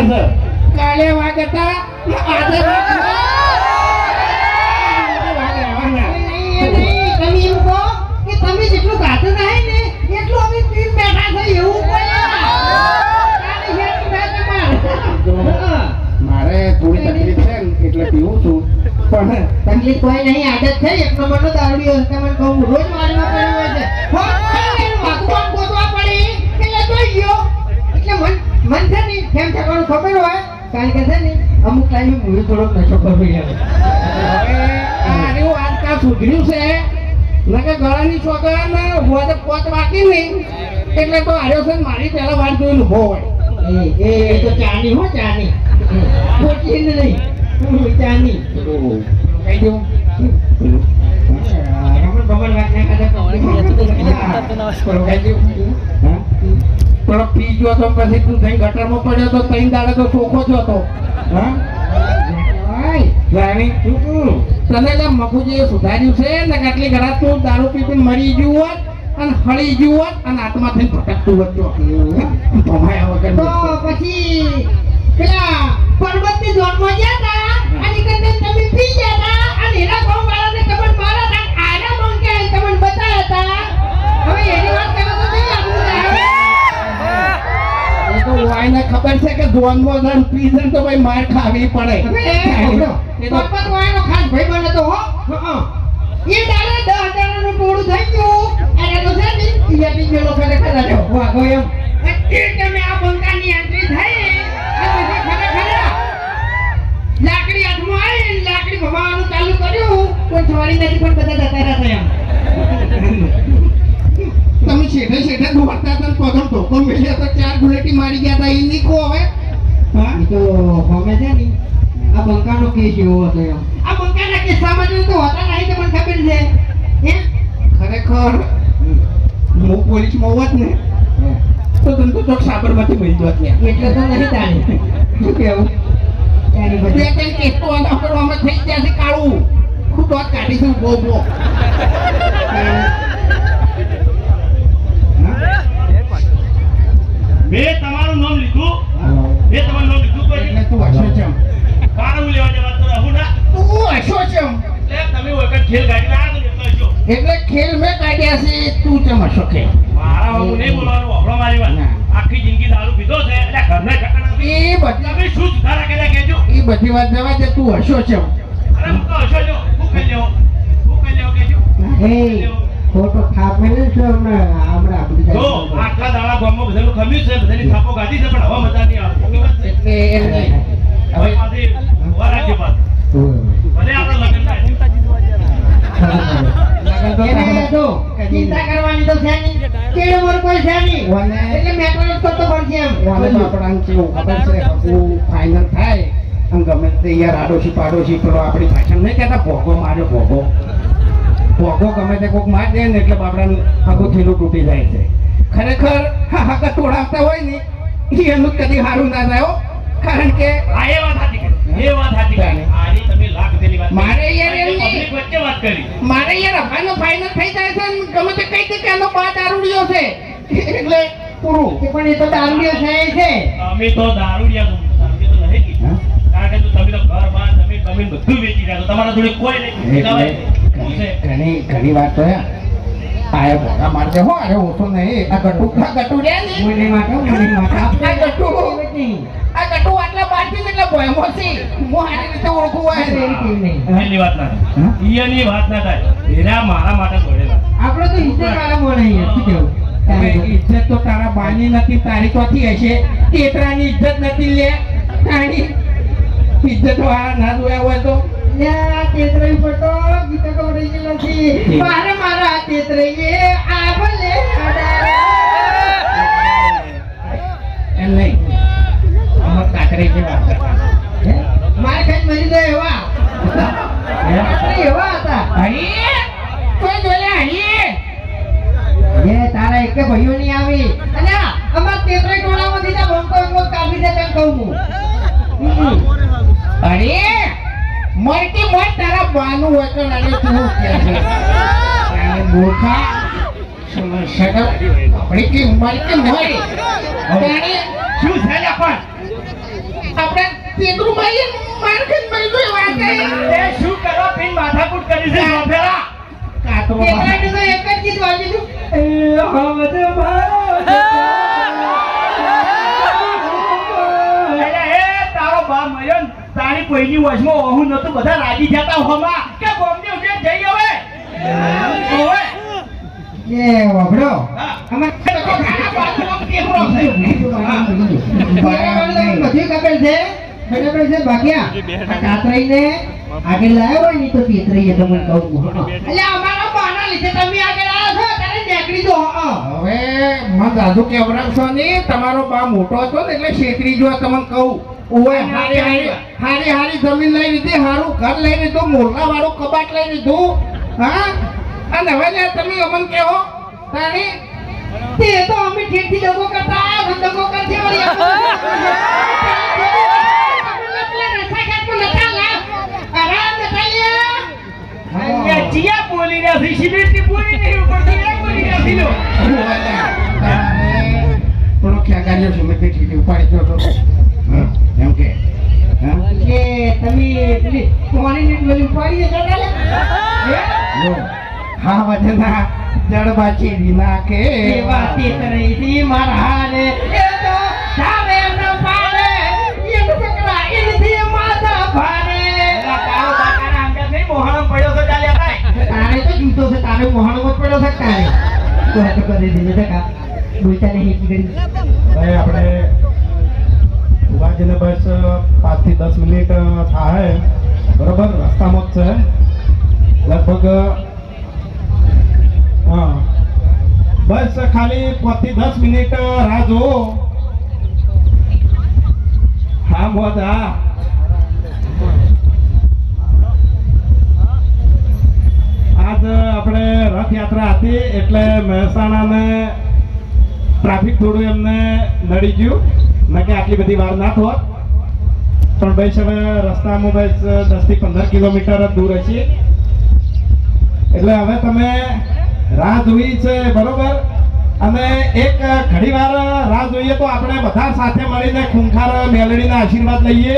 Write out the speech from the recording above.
છે કાલે વાગતા આજે તમે એમ કહો કે તમે જેટલું ગાતું નહીં ને એટલું અમે પીન બેઠા છે એવું મારે થોડી તકલીફ છે ને એટલે પીવું છું પણ તકલીફ કોઈ નહીં આદત છે એક નંબરનો દારૂડિયો તમને કહું રોજ મારવા પડ્યો હોય છે વાતું ગોતવા પડી એટલે જોઈ ગયો એટલે મન છે ને કેમ થવાનું ખબર હોય કારણ કે છે ને અમુક ટાઈમે મૂવી થોડોક નશો કરવો હવે આ રહ્યું આજકાલ સુધર્યું છે નકે ગળાની છોકરા ને હોય તો પોત વાકી નહીં એટલે તો આવ્યો છે ને મારી પહેલા વાર જોઈને ઉભો હોય એ તો ચાની હો ચાની ખોટી નહીં ચાની કહી દઉં રમણ બમણ વાત ના કરે થોડો પી ગયો તો પછી તું થઈ ગટરમાં પડ્યો તો ત્રણ દાડે તો ચોખ્ખો જ હતો હા રાણી તને જે મગુજી સુધાર્યું છે ને કેટલી ઘણા તું દારૂ પીપીને મરી ગયું હોત અને હળી ગયું હોત અને આત્મા થઈને ભટકતું હોત તો ભમાયા વગર તો પછી પેલા પર્વતની ઝોનમાં ગયા તા અને કને તમે પી ગયા તા અને એના ગામ વાળાને તમને મારા તા આના મંગે તમને બતાયા તા હવે એની વાત કરો તો નહીં આપણું એ તો વાયને ખબર છે કે ધોનમાં જણ પી છે તો ભાઈ માર ખાવી પડે પપ્પા તો આનો ખાસ ભાઈ બને તો હો એ દાડે 10,000 નું ટોળું થઈ ગયું અને તો છે ને ઈયાથી મેલો ખરેખર રહ્યો વાગો એમ એટલે તમે આ બંકાની એન્ટ્રી થઈ અને પછી ખરેખર લાકડી હાથમાં આવી લાકડી ભમાવાનું ચાલુ કર્યું કોઈ છોડી નથી પણ બધા જતા રહ્યા તમે શેઠે શેઠે દોડતા હતા પગમ ધોકો મેલ્યા તો 4 ગુલેટી મારી ગયા હતા એ નીકો હવે હા એ તો હોમે છે ને આ બંકાનો કેસ એવો હતો એમ આ બંકાના કિસ્સામાં જો તો હોતા નહીં તમને ખબર છે હે ખરેખર હું પોલીસમાં હોત ને તો તને તો ચોક સાબરમતી મળી જોત ને એટલે તો નહીં તાણી શું કહેવું તારી બે બધી ત્રણ કેસ તો કરવામાં થઈ ગયા છે કાળું ખૂબ વાત કાઢીશું બહુ મેં તમારું નામ લીધું મેં તમારું નામ લીધું કોઈ એટલે તું હશો ચમ કારું લેવા જવા તો રહું ના તું હશો ચમ એટલે તમે વખત ખેલ ગાડી ના તો એટલે હશો એટલે ખેલ મેં કાઢ્યા છે તું ચમ હશો કે મારા હું નહીં બોલવાનું વાપરો મારી વાત ના. આખી જિંદગી દારૂ પીધો છે એટલે ઘરના ઠકાણા એ બધી તમે શું સુધારા કર્યા કહેજો એ બધી વાત જવા દે તું હશો ચમ અરે હું તો હશો જો હું કરી લેવો કહેજો એ ફોટો થાપે ને છો હમણાં આપણી જો આટલા દાડા ગામમાં બધાનું ખમ્યું છે બધાની થાપો ગાધી છે પણ હવે મજા નહીં આવતી એટલે એમ નહીં હવે પાછી ઉભા રાખજો પાછું ભલે આપણે લગ્ન થાય ચિંતા કરવાની તો છે નહીં કેળો મોર કોઈ છે નહીં એટલે મેકડો કરતો પડશે એમ આપણાને કેવું ખબર છે હકું ફાઇનલ થાય આમ ગમે તે યાર આડોશી પાડોશી પેલો આપણી પાછળ નહીં કહેતા ભોગો માર્યો ભોગો ગમે તે કોઈક માર દે ને એટલે બાપડાનું આખું થેલું તૂટી જાય છે ખરેખર હાકા તોડાવતા હોય ને એનું કદી સારું ના થાય હો. કારણ કે આ એ વાત સાચી કરી એ વાત સાચી કરી આની તમે લાખ પેલી વાત મારે યાર એમ નહીં. પબ્લિક વચ્ચે વાત કરી મારે યાર હવાનો ફાઇનલ થઈ જાય છે ને ગમે તે કઈ દે કે આનો બા દારૂડિયો છે એટલે પૂરું પણ એ તો દારૂડિયો છે છે અમે તો દારૂડિયા તો નહીં કીધું કારણ કે તમે તો ઘર બાર જમીન બમીન બધું વેચી રહ્યા છો તમારા જોડે કોઈ નહીં કહેવાય. શું છે? ઘણી વાત તો આયા ભોગા મારતે હો અરે ઓછો નહીં આ ગટુ રહ્યા ને મને માટે આ ગટુ આટલા બારથી ને એટલા ભયમો છે હું આની રીતે ઓળખું હોય એની વાત ના થાય એની વાત ના થાય એના મારા માટે બોલેલા આપણે તો ઇજ્જત વાળા મોણે શું કેવું હવે ઇજ્જત તો તારા બાની નથી તારી ચોથી હશે તેતરાની ઇજ્જત નથી લે તારી ઇજ્જત વાળા ના જોયા હોય તો યા તેતરાઈ પટો ગીતો તો રહી ગયેલો છે મારા તેતરાઈએ આ ભલે એમ નહીં અમર કાકરી ની વાત કરતા માર ખાઈ મરી ગયો એવા આપણે એવા હતા હરી કોઈ જોલે હરી એ તારા એકે ભાઈઓ ની આવી અને અમાર તેતરાઈ ટોળામાંથી તા બંકો કાપી દે તેમ કહું હું અરે મરતી મર તારા બાનું હોય તો નાની તું કે છે તારે મૂર્ખા સમસ્યા આપણી કે મરતી મરી તારે શું છે લે પણ આપણે તેતરું મારીએ માર ખાઈને મરી ગયો વાત એ શું કરવા પીન માથાકૂટ કરી છે સોફેરા? કાતરો તેતરાને તો એક જ ગીત વાગ્યું હતું. એ હવદ મારો અરે એ તારો બા મર્યો ને તારી કોઈની વશમાં ઓહું નતું, બધા રાજી જતા હોમાં કે બોમ્બે ઉઠે જઈ હવે ઓવે. એ વાભડો હા. અમાર તો ખાના બાજુમાં ટેકરો છે. બધું ખબર છે બરાબર છે ભાગ્યા આ કાતરાઈને આગળ લાવ્યો હોય ને તો તેતરાઈએ તમને કહું એટલે અમારા બાના લીધે તમે આગળ આવ્યા છો ત્યારે નીકળી દો હવે મન દાદુ કેવરાવશો નહીં, તમારો બા મોટો હતો ને એટલે છેતરી જો તમને કહું. ઓય હારી જમીન લઈ લીધી, હારું ઘર લઈ લીધું, મોરલા વાળું કબાટ લઈ લીધું. હા અને હવે યાર તમે અમન કહો તાણી તે તો અમે ઠેઠથી દગો કરતા આયા છો, દગો કરતી વળી અહીંયા ચિયા બોલી રહ્યા છે, સિમેન્ટની બોલી નહીં ઉપરથી એક બોલી રહ્યા છે લો. થોડો ખ્યાગારીઓ સિમેન્ટની ઠીટી ઉપાડી દો તો. હા, એમ કે હા કે તમે પેલી કોણીની ડોલી ઉપાડી જતા લે લો. હા વજના જડબાચી રીના કે એવા તેતરાઈથી મારા હાલે એ તો જાવે ન પાડે એ પકડા એનથી માથા ભારે એલા તારો બાકાના અંગત નહીં, મોહણમ પડ્યો છે ચાલ્યા થાય. તારે તો જૂતો છે તારે મોહાણો જ પડ્યો છે તારે તો હટ કરી દીધો છે કા બોલતા નહીં કરી ભાઈ આપણે ઉભાજીને બસ 5 થી 10 મિનિટ થાય બરોબર, રસ્તામાં જ છે લગભગ. હા બસ ખાલી 5 થી 10 મિનિટ રાહ જુઓ. હા મોત હા આજ આપણે રથયાત્રા હતી એટલે મહેસાણાને ટ્રાફિક થોડું એમને નડી ગયું, ના કે આટલી બધી વાર ના થોત, પણ બસ હવે રસ્તામાં બસ 10 થી 15 કિલોમીટર જ દૂર છીએ એટલે હવે તમે રાહ જોઈ છે બરોબર. અને એક ઘડી વાર રાહ જોઈએ તો આપણે બધા સાથે મળીને ખૂંખાર મેલડીના આશીર્વાદ લઈએ.